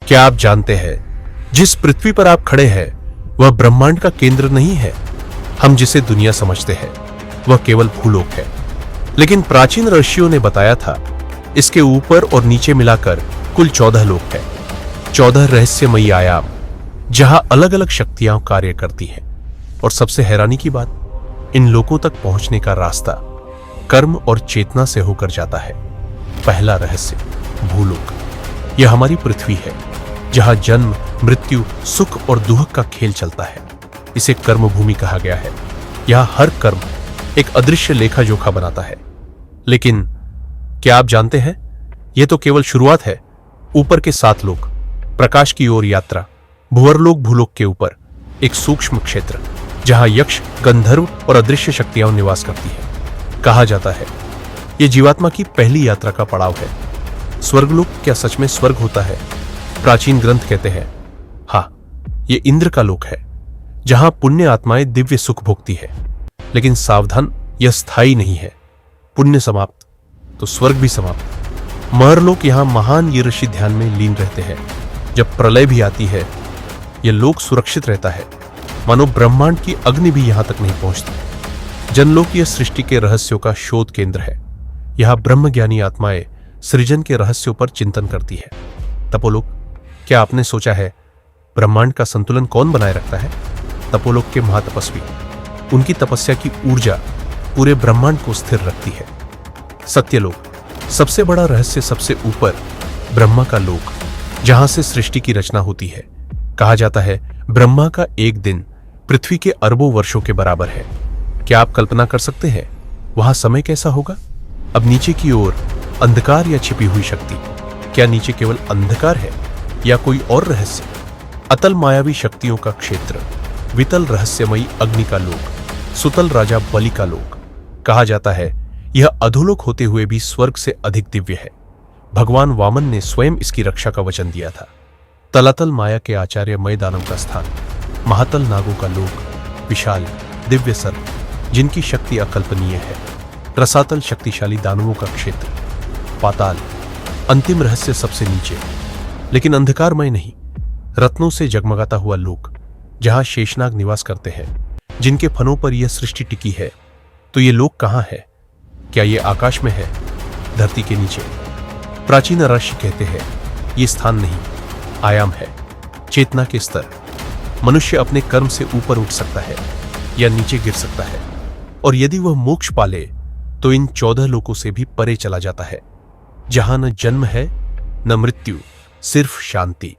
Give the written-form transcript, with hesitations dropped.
क्या आप जानते हैं जिस पृथ्वी पर आप खड़े हैं वह ब्रह्मांड का केंद्र नहीं है। हम जिसे दुनिया समझते हैं वह केवल भूलोक है, लेकिन प्राचीन ऋषियों ने बताया था इसके ऊपर और नीचे मिलाकर कुल 14 लोक है। 14 रहस्यमयी आयाम जहां अलग अलग शक्तियां कार्य करती हैं। और सबसे हैरानी की बात, इन लोकों तक पहुंचने का रास्ता कर्म और चेतना से होकर जाता है। पहला रहस्य, भूलोक। यह हमारी पृथ्वी है जहां जन्म, मृत्यु, सुख और दुख का खेल चलता है। इसे कर्म भूमि कहा गया है। यहां हर कर्म एक अदृश्य लेखा जोखा बनाता है। लेकिन क्या आप जानते हैं, यह तो केवल शुरुआत है। ऊपर के 7 लोक, प्रकाश की ओर यात्रा, भुवरलोक भूलोक के ऊपर एक सूक्ष्म क्षेत्र जहां यक्ष, गंधर्व और अदृश्य शक्तियां निवास करती हैं। कहा जाता है यह जीवात्मा की पहली यात्रा का पड़ाव है। स्वर्गलोक क्या सच में स्वर्ग होता है? प्राचीन ग्रंथ कहते हैं हां, यह इंद्र का लोक है जहां पुण्य आत्माएं दिव्य सुख भोगती है। लेकिन सावधान, यह स्थायी नहीं है। पुण्य समाप्त तो स्वर्ग भी समाप्त। महरलोक, यहां महान ये ऋषि ध्यान में लीन रहते हैं। जब प्रलय भी आती है यह लोक सुरक्षित रहता है, मानो ब्रह्मांड की अग्नि भी यहां तक नहीं पहुंचती। जनलोक यह सृष्टि के रहस्यों का शोध केंद्र है। यहां ब्रह्मज्ञानी आत्माएं सृजन के रहस्यों पर चिंतन करती है। तपोलोक, क्या आपने सोचा है ब्रह्मांड का संतुलन कौन बनाए रखता है? तपोलोक के महातपस्वी, उनकी तपस्या की ऊर्जा पूरे ब्रह्मांड को स्थिर रखती है। सत्यलोक, सबसे बड़ा रहस्य, सबसे ऊपर ब्रह्मा का लोक जहां से सृष्टि की रचना होती है। कहा जाता है ब्रह्मा का एक दिन पृथ्वी के अरबों वर्षों के बराबर है। क्या आप कल्पना कर सकते हैं वहां समय कैसा होगा? अब नीचे की ओर अंधकार या छिपी हुई शक्ति। क्या नीचे केवल अंधकार है या कोई और रहस्य? अतल मायावी शक्तियों का क्षेत्र, वितल रहस्यमयी अग्नि का लोक, सुतल राजा बलि का लोक। कहा जाता है यह अधोलोक होते हुए भी स्वर्ग से अधिक दिव्य है। भगवान वामन ने स्वयं इसकी रक्षा का वचन दिया था। तलातल माया के आचार्य मय दानव का स्थान, महातल नागों का लोक, विशाल दिव्य सर्प जिनकी शक्ति अकल्पनीय है, रसातल शक्तिशाली दानवों का क्षेत्र, पाताल अंतिम रहस्य सबसे नीचे लेकिन अंधकारमय नहीं, रत्नों से जगमगाता हुआ लोक जहां शेषनाग निवास करते हैं, जिनके फनों पर यह सृष्टि टिकी है। तो ये लोक कहां है? क्या ये आकाश में है, धरती के नीचे? प्राचीन ऋषि कहते हैं ये स्थान नहीं, आयाम है, चेतना के स्तर। मनुष्य अपने कर्म से ऊपर उठ सकता है या नीचे गिर सकता है, और यदि वह मोक्ष पाले तो इन 14 लोकों से भी परे चला जाता है, जहां न जन्म है न मृत्यु, सिर्फ शांति।